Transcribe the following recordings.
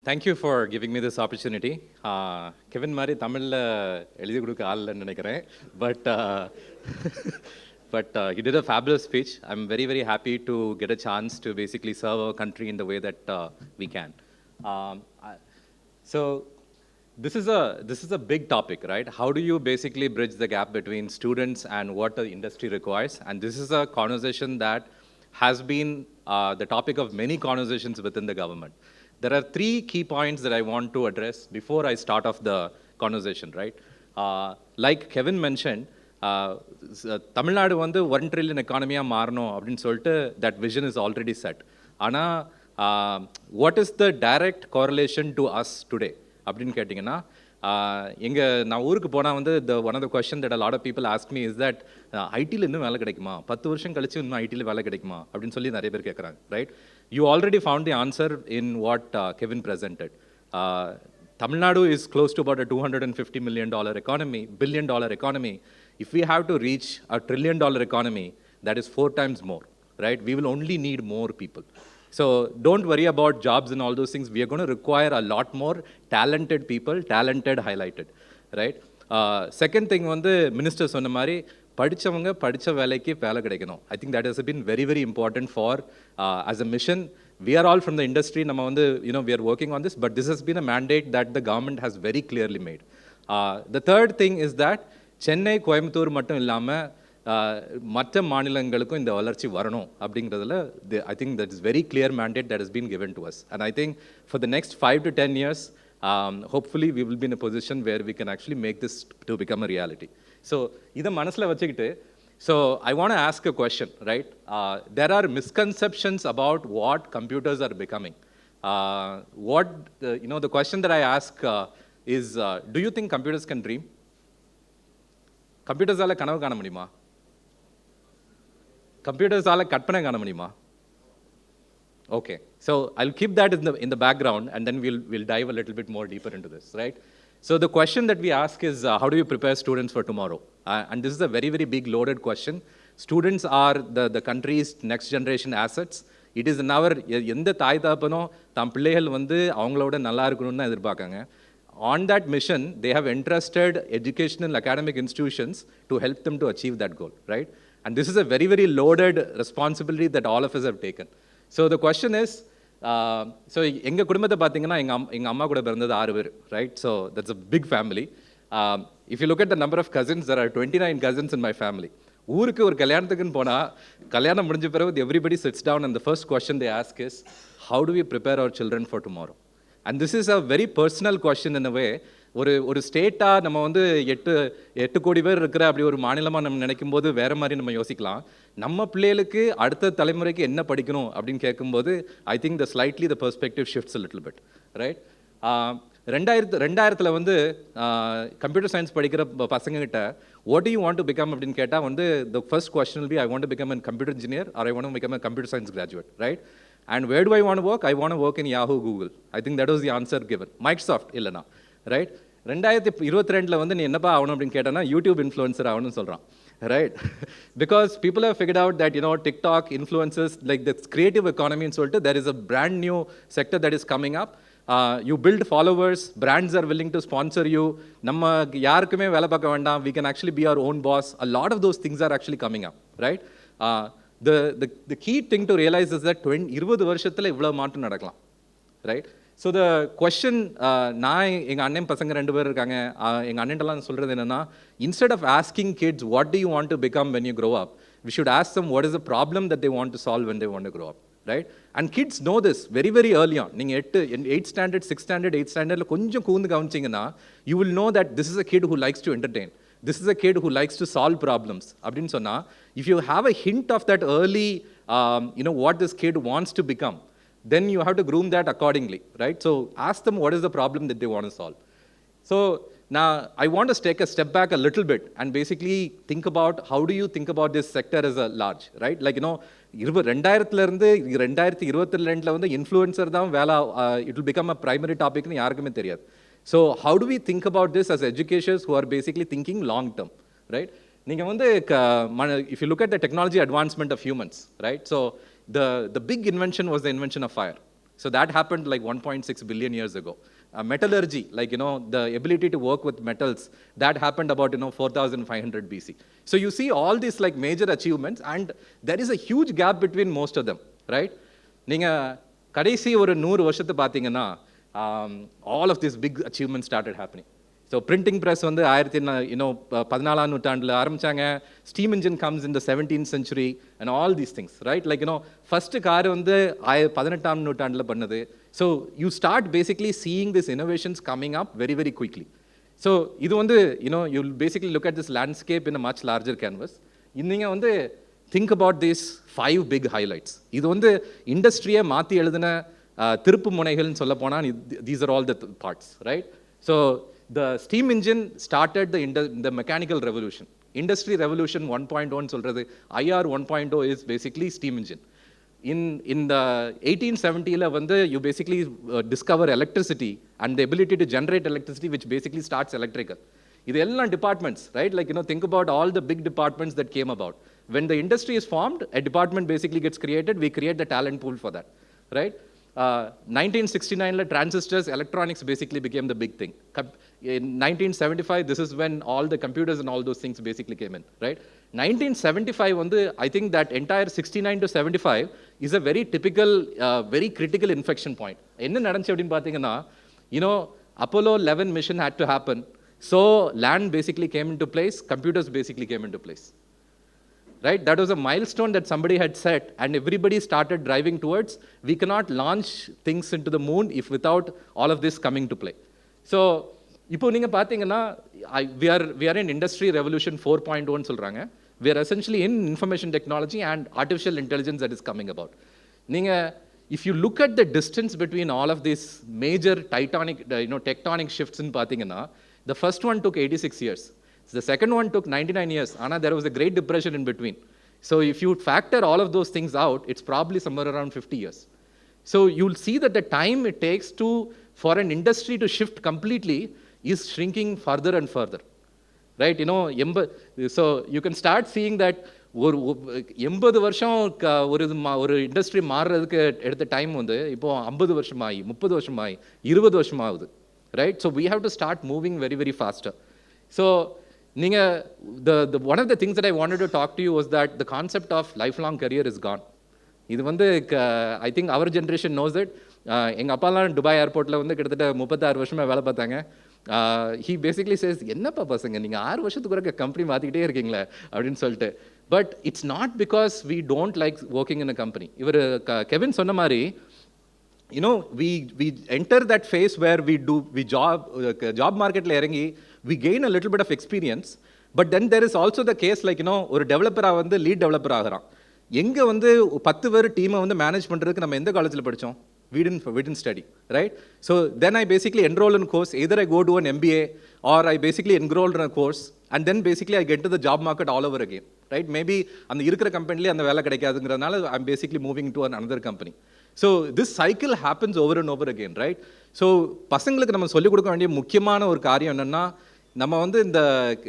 Thank you for giving me this opportunity. Kevin Mari Tamil எழுதி கொடுக்க ஆள் இல்லைன்னு நினைக்கிறேன். But he did a fabulous speech. I'm very, very happy to get a chance to basically serve our country in the way that we can. So this is a big topic, right? How do you basically bridge the gap between students and what the industry requires? And this is a conversation that has been the topic of many conversations within the government. There are three key points that I want to address before I start off the conversation, right? Like Kevin mentioned, Tamil Nadu வந்து 1 trillion எக்கானமியாக மாறணும் அப்படின்னு சொல்லிட்டு that vision is already set. ஆனால் what is the direct correlation to us today அப்படின்னு கேட்டிங்கன்னா நான் ஊருக்கு போனால் வந்து one of the question that a lot of people ask me is that ஐடியில் இன்னும் வேலை கிடைக்குமா 10 வருஷம் கழிச்சு இன்னும் ஐடியில் வேலை கிடைக்குமா அப்படின்னு சொல்லி நிறைய பேர் கேட்குறாங்க, right? You already found the answer in what Kevin presented. Tamil Nadu is close to about a $250 million billion dollar economy. If we have to reach a $1 trillion economy, that is 4 times more, right? We will only need more people. So don't worry about jobs and all those things. We are going to require a lot more talented people, talented, highlighted, right? Second thing, minister சொன்ன மாதிரி படிச்சவங்க படிச்ச வேலைக்கு வேலை கிடைக்கணும். I think that has been very, very important for as a mission. We are all from the industry. நம்ம we are working on this, but this has been a mandate that the government has very clearly made. The third thing is that Chennai Coimbatore மட்டும் இல்லாமல் மற்ற மாநிலங்களுக்கும் இந்த வளர்ச்சி வரணும் அப்படிங்கிறதுல I think that is very clear mandate that has been given to us. And I think for the next 5 to 10 years, hopefully we will be in a position where we can actually make this to become a reality. So இதை மனசில் வச்சுக்கிட்டு so I want to ask a question, right? There are misconceptions about what computers are becoming. The question that I ask is, do you think computers can dream? கம்ப்யூட்டர்ஸால் கனவு காண முடியுமா? கம்ப்யூட்டர்ஸால் கற்பனை காண முடியுமா? Okay, so I'll keep that in the background, and then we'll dive a little bit more deeper into this, right? So the question that we ask is, how do you prepare students for tomorrow? And this is a very, very big loaded question. Students are the country's next generation assets. It is in our எந்த தாய் தாப்பனோ தம் பிள்ளைகள் அவங்களோட நல்லா இருக்கணும்னு தான் எதிர்பார்க்காங்க. On that mission, they have entrusted educational academic institutions to help them to achieve that goal, right? And this is a very, very loaded responsibility that all of us have taken. So the question is, so எங்கள் குடும்பத்தை பார்த்தீங்கன்னா எங்கள் அம்மா கூட பிறந்தது 6 பேர், right? So that's a big family. If you look at the number of cousins, there are 29 cousins in my family. ஊருக்கு ஒரு கல்யாணத்துக்குன்னு போனால் கல்யாணம் முடிஞ்ச பிறகு everybody sits down and the first question they ask is, how do we prepare our children for tomorrow? And this is a very personal question in a way. ஒரு ஸ்டேட்டாக நம்ம 8 கோடி பேர் இருக்கிற அப்படி ஒரு மாநிலமாக நம்ம நினைக்கும் போது வேறு மாதிரி நம்ம யோசிக்கலாம். நம்ம பிள்ளைகளுக்கு அடுத்த தலைமுறைக்கு என்ன படிக்கணும் அப்படின்னு கேட்கும்போது I think the perspective shifts a little bit, right? 2000 computer science படிக்கிற பசங்ககிட்ட what do you want to become அப்படின்னு கேட்டால் the first question will be, I want to become a computer engineer or I want to become a computer science graduate, right? And where do I want to work? I want to work in Yahoo, Google. I think that was the answer given. Microsoft இல்லைனா, right? 2022 நீ என்னப்பா ஆகணும் அப்படின்னு கேட்டானா YouTube influencer ஆகணும்னு சொல்கிறான், right? Because people have figured out that TikTok influences like this creative economy and சொல்லிட்டு there is a brand new sector that is coming up. You build followers, brands are willing to sponsor you. நம்ம யாருக்குமே வேலை பார்க்க வேண்டாம். We can actually be our own boss. A lot of those things are actually coming up, right? The key thing to realize is that 20 வருஷத்தில் இவ்வளோ மாற்றம் நடக்கலாம், right? So the question, நான் எங்கள் அண்ணன் பசங்க 2 பேர் இருக்காங்க, எங்கள் அண்ணன்ட்டெல்லாம் சொல்கிறது என்னென்னா, instead of asking kids what do you want to become when you grow up, we should ask them what is the problem that they want to solve when they want to grow up, right? And kids know this very, very early on. நீங்கள் 8th standard, 6th standard, 8th standardல கொஞ்சம் கூர்ந்து கவனிச்சிங்கன்னா you will know that this is a kid who likes to entertain. This is a kid who likes to solve problems. அப்படின்னு சொன்னால், if you have a hint of that early, what this kid wants to become, then you have to groom that accordingly, right? So ask them what is the problem that they want to solve. So now I want to take a step back a little bit and basically think about how do you think about this sector as a large, right? Like 2000லேருந்து 2022 influencer தான் வேலை, it will become a primary topic னு யாருக்குமே தெரியாது. So how do we think about this as educators who are basically thinking long term, right? If you look at the technology advancement of humans, right? So the big invention was the invention of fire, So that happened like 1.6 billion years ago. Metallurgy, like, the ability to work with metals, that happened about, 4,500 BC. So you see all these like major achievements, and there is a huge gap between most of them, right? நீங்க கடைசி ஒரு 100 வருஷத்தை பார்த்தீங்கன்னா all of these big achievements started happening. So printing press வந்து 14ஆம் நூற்றாண்டுல ஆரம்பிச்சாங்க. Steam engine comes in the 17th century and all these things, right? Like, first car வந்து 18ஆம் நூற்றாண்டுல பண்ணது. So you start basically seeing these innovations coming up very, very quickly. So இது வந்து, you'll basically look at this landscape in a much larger canvas. நீங்க வந்து think about these 5 big highlights. இது வந்து இண்டஸ்ட்ரியை மாற்றி எழுதின திருப்பு முனைகள்னு சொல்ல போனால் these are all the parts, right? So the steam engine started the mechanical revolution. Industry revolution 1.1 சொல்றது, IR 1.0 is basically steam engine. In the 1870 வந்து you basically discover electricity and the ability to generate electricity, which basically starts electrical. இது எல்லாம் departments, right? Like, think about all the big departments that came about. When the industry is formed, a department basically gets created, we create the talent pool for that, right? 1969 transistors, electronics basically became the big thing. In 1975, this is when all the computers and all those things basically came in, right? 1975 I think that entire 69 to 75 is a very typical, very critical inflection point. என்ன நடந்துச்சு அப்படினு பாத்தீங்கன்னா, Apollo 11 mission had to happen. So land basically came into place, computers basically came into place. Right? That was a milestone that somebody had set, and everybody started driving towards, we cannot launch things into the moon if without all of this coming to play. So, இப்போ நீங்க பாத்தீங்கன்னா, we are in industry revolution 4.1 சொல்றாங்க. We are essentially in information technology and artificial intelligence that is coming about. If you look at the distance between all of these major tectonic shifts in பாத்தீங்கன்னா, the first one took 86 years. The second one took 99 years. Anna, there was a Great Depression in between. So if you factor all of those things out, it's probably somewhere around 50 years. So you'll see that the time it takes for an industry to shift completely is shrinking further and further. Right? So you can start seeing that ஒரு 80 வருஷம் ஒரு industry மாறுறதுக்கு எடுத்த time வந்து இப்போ 50 வருஷமாயி 30 வருஷமாயி 20 வருஷமாகுது. Right? So we have to start moving very, very faster. So one of the things that I wanted to talk to you was that the concept of lifelong career is gone. இது வந்து I think our generation knows it. எங்க அப்பாலாம் Dubai ஏர்போர்ட்ல வந்து கிட்டத்தட்ட 36 வருஷமா வேலை பார்த்தாங்க. He basically says, என்னப்பா பசங்க நீங்க 6 வருஷத்துக்கு ஒருக்க கம்பெனி மாத்திக்கிட்டே இருக்கீங்களே அப்படின்னு சொல்லிட்டு. But it's not because we don't like working in a company. இவர் கெவின் சொன்ன மாதிரி, we enter that phase where we job market la irangi, we gain a little bit of experience, but then there is also the case like, ஒரு டெவலப்பரா வந்து lead developer ஆகறான். எங்க வந்து 10 பேர் டீமை வந்து மேனேஜ் பண்றதுக்கு நம்ம எந்த காலேஜ்ல படிச்சோம்? We didn't study, right? So then I basically enroll in a course, either I go do an MBA or I basically enrolled in a course, and then basically I get to the job market all over again, right? Maybe அந்த இருக்கிற கம்பெனிலே அந்த வேலை கிடைக்காதுங்கறதுனால I'm basically moving to another company. So this cycle happens over and over again, right? So பசங்களுக்கு நம்ம சொல்லிக் கொடுக்க வேண்டிய முக்கியமான ஒரு காரியம் என்னன்னா, நம்ம வந்து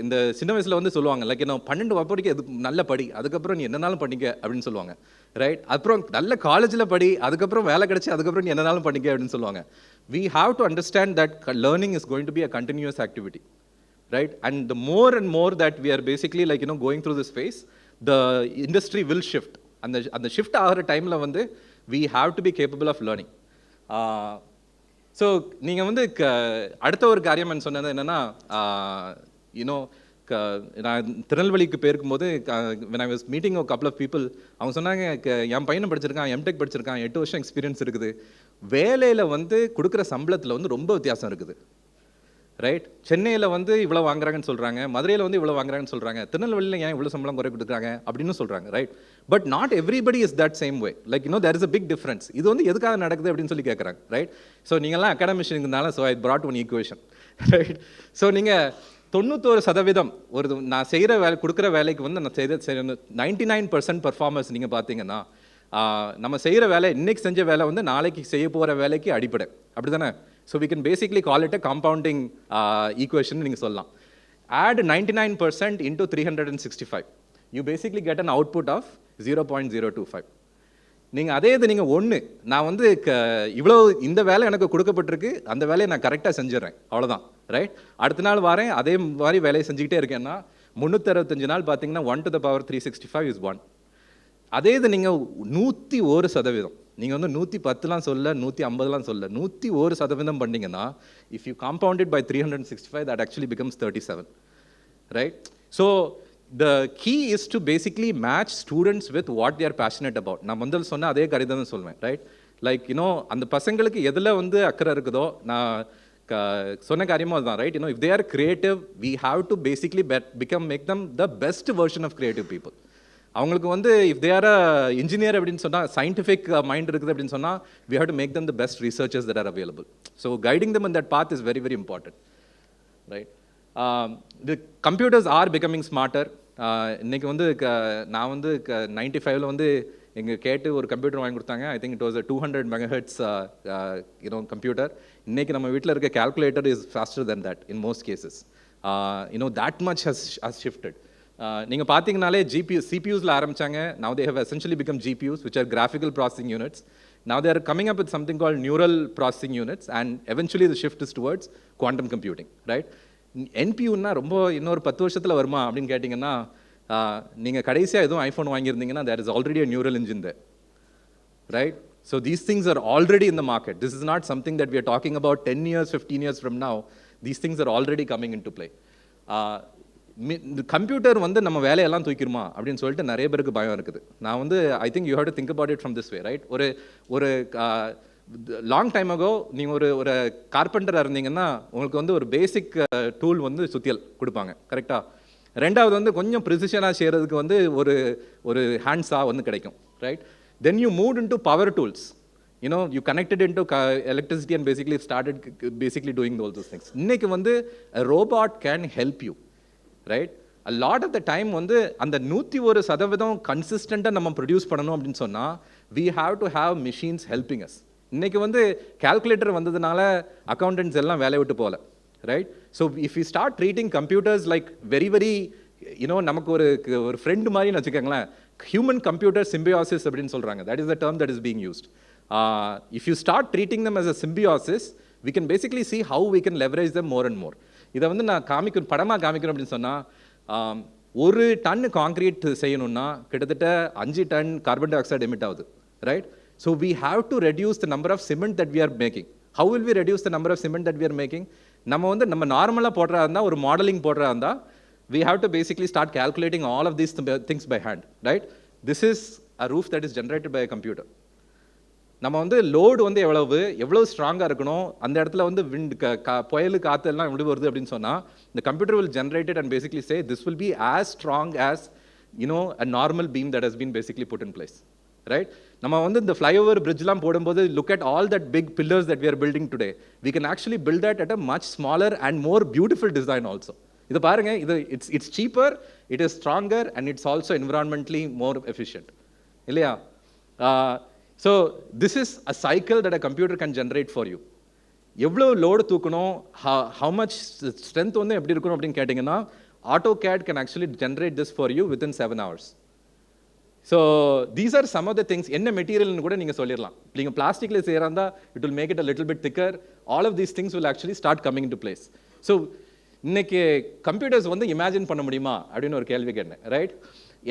இந்த சின்ன வயசுல வந்து சொல்லுவாங்க லைக் 12 வரைக்கும் எது நல்ல படி, அதுக்கப்புறம் நீ என்னனாலும் பண்ணிக்க அப்படின்னு சொல்லுவாங்க, ரைட்? அப்புறம் நல்ல காலேஜில் படி, அதுக்கப்புறம் வேலை கிடைச்சி, அதுக்கப்புறம் நீ என்னனாலும் பண்ணிக்க அப்படின்னு சொல்லுவாங்க. We have to understand that learning is going to be a continuous activity, right? And the more and more that we are basically like going through this phase, the industry will shift. அந்த shift ஆகிற டைமில் வந்து we have to be capable of learning. So நீங்கள் வந்து அடுத்த ஒரு காரியம் சொன்னது என்னென்னா, நான் திருநெல்வேலிக்கு போயிருக்கும்போது when I was meeting a couple of people, அவங்க சொன்னாங்க, என் பையனை படிச்சிருக்கான், எம்டெக் படிச்சிருக்கான், 8 வருஷம் எக்ஸ்பீரியன்ஸ் இருக்குது, வேலையில் வந்து கொடுக்குற சம்பளத்தில் வந்து ரொம்ப வித்தியாசம் இருக்குது, ரைட்? சென்னையில் வந்து இவ்வளோ வாங்குறாங்கன்னு சொல்கிறாங்க, மதுரையில் வந்து இவ்வளோ வாங்குறாங்கன்னு சொல்கிறாங்க, திருநெல்வேலியில் ஏன் இவ்வளோ சம்பளம் குறை கொடுக்குறாங்க அப்படின்னு சொல்கிறாங்க, right? But not everybody is that same way. Like there is a big difference. இது வந்து எதுக்காக நடக்குது அப்படின்னு சொல்லி கேட்குறாங்க, ரைட்? ஸோ நீங்கள்லாம் அகாடமிஷியனுக்குனால so I brought one equation, right? So நீங்கள் 91% நான் செய்கிற வேலை கொடுக்குற வேலைக்கு வந்து நான் செய்கிற 99% பர்ஃபார்மன்ஸ் நீங்கள் பார்த்தீங்கன்னா, நம்ம செய்கிற வேலை இன்னைக்கு செஞ்ச வேலை வந்து நாளைக்கு செய்ய போகிற வேலைக்கு அடிப்படை, அப்படி தானே? So we can basically call it a compounding equation நீங்க சொல்லலாம். Add 99% into 365. You basically get an output of 0.025. நீங்கள் அதே இது நீங்கள் ஒன்று நான் வந்து இவ்வளோ இந்த வேலை எனக்கு கொடுக்கப்பட்டிருக்கு, அந்த வேலையை நான் கரெக்டாக செஞ்சிடறேன், அவ்வளோதான். ரைட்? அடுத்த நாள் வரேன், அதே மாதிரி வேலையை செஞ்சுக்கிட்டே இருக்கேன்னா 365 நாள் பார்த்தீங்கன்னா 1 to the power 365 is 1. அதே இது நீங்கள் 101%, நீங்கள் வந்து 110லாம் சொல்ல, 150லாம் சொல்ல, 101% பண்ணிங்கன்னா if you compound it by 365 that actually becomes 37. Right? So the key is to basically match students with what they are passionate about. நான் முதல்ல சொன்ன அதே கருத்தை சொல்வேன். ரைட்? லைக் அந்த பசங்களுக்கு எதில் வந்து அக்கறை இருக்குதோ, நான் சொன்ன காரியமும் அதுதான். Right? If they are creative, we have to basically make them the best version of creative people. அவங்களுக்கு வந்து இஃப் தே ஆர் இன்ஜினியர் அப்படின்னு சொன்னால், சயின்டிஃபிக் மைண்ட் இருக்குது அப்படின்னு சொன்னால், we have to make them the best researchers that are available. So guiding them in that path is very very important. Right? The computers are becoming smarter. இன்றைக்கி வந்து நான் வந்து 95ல் வந்து எங்கள் கேட்டு ஒரு கம்ப்யூட்டர் வாங்கி கொடுத்தாங்க. ஐ think it was 200 MHz computer. இன்றைக்கி நம்ம வீட்டில் இருக்க calculator is faster than that in most cases. that much has shifted. நீங்கள் பார்த்தீங்கனாலே CPUஸில் ஆரம்பித்தாங்க. now they have essentially become GPUs, which are graphical processing units. Now they are coming up with something called neural processing units, and eventually the shift is towards quantum computing. Right? NPUன்னா ரொம்ப இன்னொரு 10 வருஷத்தில் வருமா அப்படின்னு கேட்டிங்கன்னா, நீங்கள் கடைசியாக எதுவும் iPhone வாங்கியிருந்தீங்கன்னா there is already a neural engine there. Right? So these things are already in the market. This is not something that we are talking about 10 years, 15 years from now. These things are already coming into play. Computer வந்து நம்ம வேலையெல்லாம் தூக்கிடுமா அப்படின்னு சொல்லிட்டு நிறைய பேருக்கு பயம் இருக்குது. நான் வந்து I think you have to think about it from this way. Right? ஒரு லாங் டைம் அகோ நீங்கள் ஒரு கார்பெண்டராக இருந்தீங்கன்னா உங்களுக்கு வந்து ஒரு பேசிக் டூல் வந்து சுத்தியல் கொடுப்பாங்க. கரெக்டாக? ரெண்டாவது வந்து கொஞ்சம் ப்ரிசிஷனாக செய்கிறதுக்கு வந்து ஒரு ஹேண்ட்ஸாக வந்து கிடைக்கும். Right? Then you move into power tools. You connected into electricity and basically started doing all those things. இன்னைக்கு வந்து a robot can help you. Right? A lot of the time வந்து அந்த 101% கன்சிஸ்டண்ட்டாக நம்ம ப்ரொடியூஸ் பண்ணணும் அப்படின்னு சொன்னால் we have to have machines helping us. இன்னைக்கு வந்து கால்குலேட்டர் வந்ததுனால அக்கௌண்டன்ட்ஸ் எல்லாம் வேலையை விட்டு போகல. Right? So if you start treating computers like very very நமக்கு ஒரு ஃப்ரெண்டு மாதிரின்னு வச்சுக்கோங்களேன். ஹியூமன் கம்ப்யூட்டர் சிம்பியாசிஸ் அப்படின்னு சொல்கிறாங்க. That is the term that is being used. If you start treating them as a symbiosis, we can basically see how we can leverage them more and more. இதை வந்து நான் படமாக காமிக்கணும் அப்படின்னு சொன்னால், ஒரு டன் கான்க்ரீட் செய்யணும்னா கிட்டத்தட்ட 5 ton carbon dioxide emit ஆகுது. Right? So we have to reduce the number of cement that we are making. How will we reduce the number of cement that we are making? நம்ம நார்மலாக போடுறா இருந்தால், ஒரு modelling போடுறா இருந்தால், we have to basically start calculating all of these things by hand. Right? This is a roof that is generated by a computer. நம்ம வந்து load வந்து எவ்வளோ ஸ்ட்ராங்காக இருக்கணும், அந்த இடத்துல வந்து விண்ட் புயல் காற்று எல்லாம் எப்படி வருது அப்படின்னு சொன்னால், இந்த computer will generated and basically say this will be as strong as a normal beam that has been basically put in place. Right? நம்ம வந்து இந்த ஃப்ளைஓவர் பிரிட்ஜ்லாம் போடும்போது look at all that big pillars that we are building today. We can actually build that at a much smaller and more beautiful design also. இது பாருங்க, it's cheaper, it is stronger, and it's also environmentally more efficient. இல்லையா? So this is a cycle that a computer can generate for you. எவ்வளோ load தூக்கணும், how much strength வந்து எப்படி இருக்கணும் அப்படின்னு கேட்டிங்கன்னா, AutoCAD can actually generate this for you within 7 hours. So these are some of the things. என்ன மெட்டீரியல்னு கூட நீங்கள் சொல்லிடலாம். நீங்கள் பிளாஸ்டிக்கில் செய்கிறாந்தா it will make it a little bit thicker. All of these things will actually start coming into place. So இன்னைக்கு computers வந்து imagine பண்ண முடியுமா அப்படின்னு ஒரு கேள்வி கேட்டேன். ரைட்?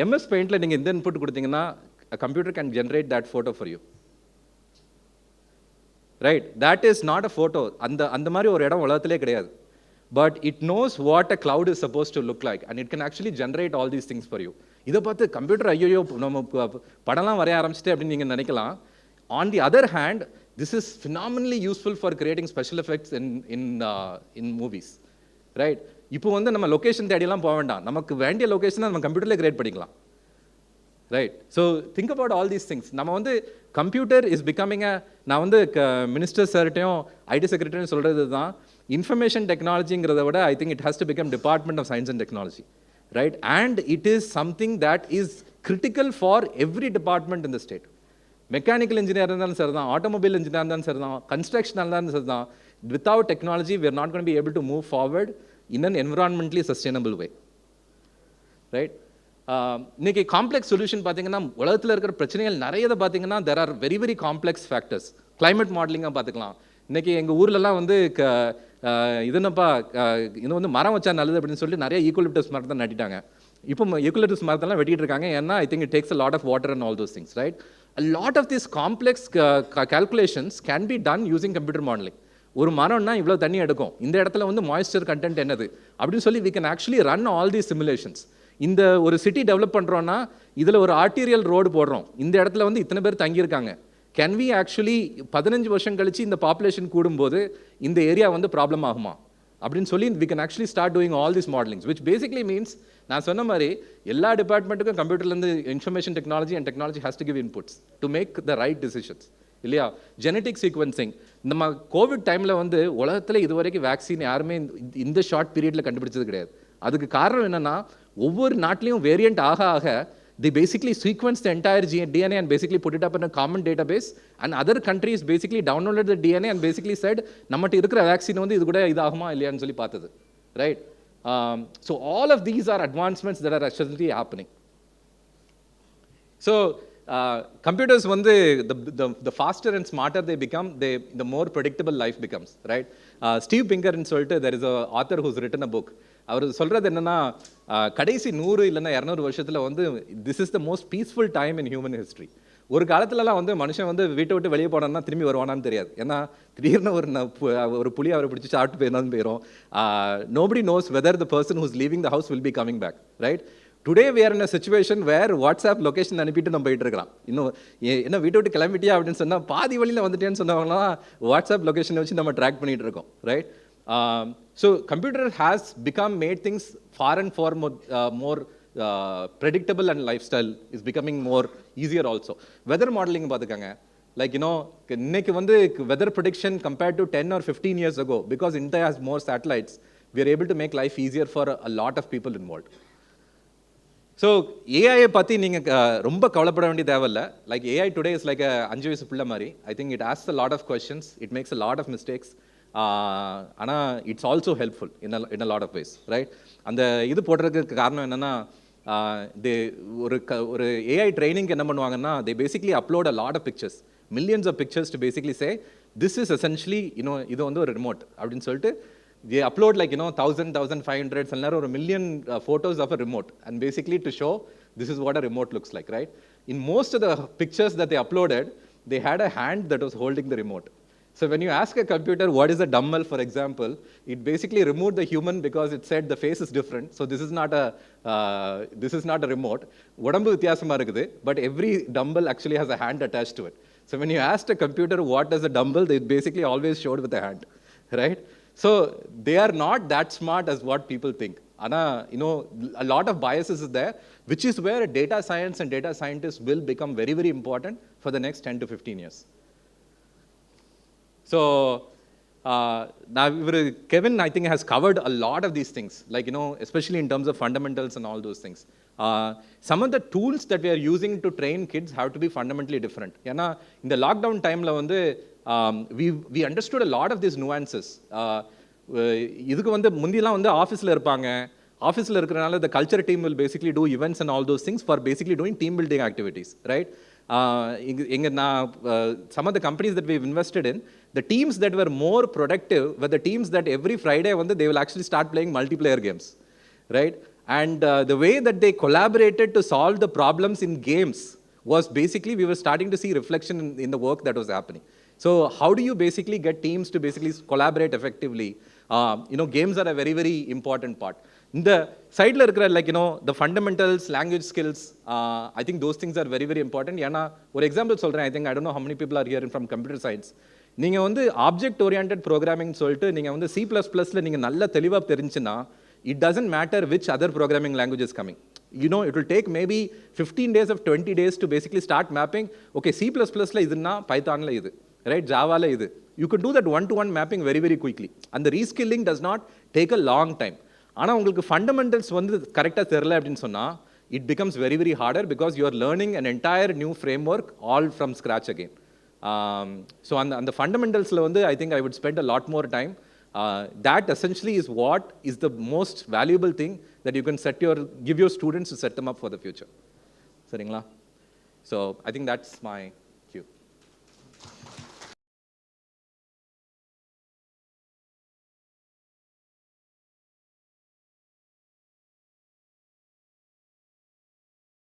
MS Paintல நீங்கள் இந்த இன்புட் கொடுத்தீங்கன்னா a computer can generate that photo for you. Right? That is not a photo. அந்த மாதிரி ஒரு இடம் உலகத்திலே கிடையாது. But it knows what a cloud is supposed to look like, and it can actually generate all these things for you. இதை பார்த்து computer ஐயோ நம்ம படம்லாம் வரைய ஆரம்பிச்சிட்டு அப்படின்னு நீங்கள் நினைக்கலாம். On the other hand, this is phenomenally useful for creating special effects in movies. Right? இப்போ வந்து நம்ம லொகேஷன் தேடியெல்லாம் போக வேண்டாம். நமக்கு வேண்டிய லொகேஷனை நம்ம கம்ப்யூட்டர்லேயே கிரியேட் பண்ணிக்கலாம். Right? So think about all these things. நம்ம வந்து கம்ப்யூட்டர் இஸ் பிகமிங் நான் வந்து மினிஸ்டர் சார்ட்டையும் ஐடி செக்ரட்டரியும் சொல்கிறது தான், இன்ஃபர்மேஷன் டெக்னாலஜிங்கிறத விட I think it has to become department of science and technology. Right? And it is something that is critical for every department in the state. Mechanical engineer இருந்தாலும் சரி தான், automobile engineer இருந்தாலும் சரி தான், கன்ஸ்ட்ரக்ஷன் இருந்தாலும் சரி தான். Without technology we are not going to be able to move forward in an environmentally sustainable way. Right? இன்னைக்கு காம்ப்ளெக்ஸ் சொல்யூஷன் பார்த்தீங்கன்னா உலகத்தில் இருக்கிற பிரச்சனைகள் நிறையதை பார்த்தீங்கன்னா there are very very complex factors. Climate மாடலிங்காக பார்த்துக்கலாம். இன்னைக்கு எங்கள் ஊர்லலாம் வந்து இதுன்னப்பா இது வந்து மரம் வச்சா நல்லது அப்படின்னு சொல்லிட்டு நிறைய ஈக்குவலிப்டஸ் மரத்தை தான் நட்டிட்டாங்க. இப்போ ஈக்குவலிப்டஸ் மரத்தெல்லாம் வெட்டிட்டு இருக்காங்க. ஏன்னா I think it takes a lot of water and all those things, right? A lot of these complex calculations can be done using computer modeling. ஒரு மரம்னா இவ்வளோ தண்ணி எடுக்கும், இந்த இடத்துல வந்து மாய்ஸ்சர் கண்டென்ட் என்னது அப்படின்னு சொல்லி we can actually run all these simulations. இந்த ஒரு சிட்டி டெவலப் பண்ணுறோன்னா இதில் ஒரு ஆர்டீரியல் ரோடு போடுறோம், இந்த இடத்துல வந்து இத்தனை பேர் தங்கியிருக்காங்க. கேன் வி ஆக்சுவலி 15 வருஷம் கழிச்சு இந்த பாப்புலேஷன் கூடும்போது இந்த ஏரியா வந்து ப்ராப்ளம் ஆகுமா அப்படின்னு சொல்லி we can actually start doing all these modelings, which basically means நான் சொன்ன மாதிரி எல்லா டிபார்ட்மெண்ட்டுக்கும் கம்ப்யூட்டர்லேருந்து information technology and technology has to give inputs to make the right decisions, இல்லையா? ஜெனட்டிக் சீக்வன்சிங் நம்ம கோவிட் டைமில் வந்து உலகத்தில் இது வரைக்கும் வேக்சின் யாருமே இந்த ஷார்ட் பீரியடில் கண்டுபிடிச்சது கிடையாது. அதுக்கு காரணம் என்னென்னா ஒவ்வொரு நாட்டிலையும் வேரியண்ட் ஆக ஆக they basically sequence the entire DNA and basically put it up in a common database, and other countries basically downloaded the DNA and basically said நம்மகிட்ட இருக்கிற வேக்சின் வந்து இது கூட இதாகுமா இல்லையான்னு சொல்லி பார்த்தது, right? So all of these are advancements that are actually happening. So computers வந்து the faster and smarter they become, the more predictable life becomes, right? Steve Pinker ன்னு சொல்லிட்டு there is a author who's written a book. அவர் சொல்கிறது என்னென்னா கடைசி 100 இல்லைன்னா 200 வருஷத்தில் வந்து this is the most peaceful time in human history. ஒரு காலத்துலலாம் வந்து மனுஷன் வந்து வீட்டை விட்டு வெளியே போனான்னா திரும்பி வருவானான்னு தெரியாது. ஏன்னா திடீர்னு ஒரு புலி அவரை பிடிச்சி சாப்பிட்டு போயிருந்தான்னு போயிடும். Nobody knows whether the person who's leaving the house will be coming back, right? Today we are in a situation where WhatsApp location அனுப்பிட்டு நம்ம போயிட்டு இருக்கிறோம். இன்னும் என்ன வீட்டை விட்டு கிளம்பிட்டியா அப்படின்னு சொன்னால் பாதி வழியில் வந்துட்டேன்னு சொன்னவங்களாம் வாட்ஸ்அப் லொக்கேஷனை வச்சு நம்ம ட்ராக் பண்ணிட்டு இருக்கோம், right? So computer has made things far and far more predictable, and lifestyle is becoming more easier also. Weather modeling பாத்துக்கங்க, like இன்னைக்கு வந்து weather prediction compared to 10 or 15 years ago, because India has more satellites, we are able to make life easier for a lot of people involved. So AI பத்தி நீங்க ரொம்ப கவலைப்பட வேண்டிய தேவையில்ல. Like AI today is like a 5 வயசு பிள்ளை மாதிரி. I think it asks a lot of questions, it makes a lot of mistakes. ஆனால் it's also helpful in a lot of ways, right? அந்த இது போடுறதுக்கு காரணம் என்னென்னா ஒரு ஏஐ ட்ரைனிங்க்கு என்ன பண்ணுவாங்கன்னா they basically upload a lot of pictures, millions of pictures to basically say this is essentially இது வந்து ஒரு ரிமோட் அப்படின்னு சொல்லிட்டு they upload like 1000, 1500 சில நேரம் ஒரு million photos of a remote, and basically to show this is what a remote looks like, right? In most of the pictures that they uploaded, they had a hand that was holding the remote. So when you ask a computer what is a dumbbell, for example, it basically removed the human because it said the face is different. So this is not a remote. உடம்பு வித்தியாசமா இருக்குது, but every dumbbell actually has a hand attached to it. So when you asked a computer what is a dumbbell, they basically always showed with a hand, right? So they are not that smart as what people think. Ana, a lot of biases is there, which is where data science and data scientists will become very, very important for the next 10 to 15 years. So now Kevin, I think, has covered a lot of these things, like especially in terms of fundamentals and all those things. Some of the tools that we are using to train kids have to be fundamentally different. ஏன்னா இந்த lockdown டைமில் வந்து we understood a lot of these nuances. இதுக்கு வந்து முந்தியெல்லாம் வந்து ஆஃபீஸில் இருப்பாங்க, ஆஃபீஸில் இருக்கிறனால the culture team will basically do events and all those things for basically doing team building activities, right? Some of the companies that we've invested in, the teams that were more productive were the teams that every Friday they will actually start playing multiplayer games, right? And the way that they collaborated to solve the problems in games was basically we were starting to see reflection in the work that was happening. So how do you basically get teams to basically collaborate effectively? Games are a very, very important part. இந்த சைடில் இருக்கிற the fundamentals, language skills, I think those things are very, very important. ஏன்னா ஒரு example சொல்கிறேன். I think I don't know how many people are here from computer science. நீங்கள் வந்து object oriented programming சொல்லிட்டு நீங்கள் வந்து C++ல நீங்கள் நல்ல தெளிவாக தெரிஞ்சுன்னா it doesn't matter which other programming language is coming. It will take maybe 15 days or 20 days to basically start mapping. Okay, C++ல இதுன்னா பைத்தான்ல இது, right? ஜாவால இது. You could do that one-to-one mapping very, very quickly. And the reskilling does not take a long time. ஆனால் உங்களுக்கு fundamentals வந்து கரெக்டாக தெரில அப்படின்னு சொன்னால் it becomes very, very harder because you are learning an entire new framework all from scratch again. So அந்த ஃபண்டமெண்டல்ஸில் வந்து I think I would spend a lot more time. That essentially is what is the most valuable thing that you can give your students to set them up for the future. சரிங்களா? So I think that's my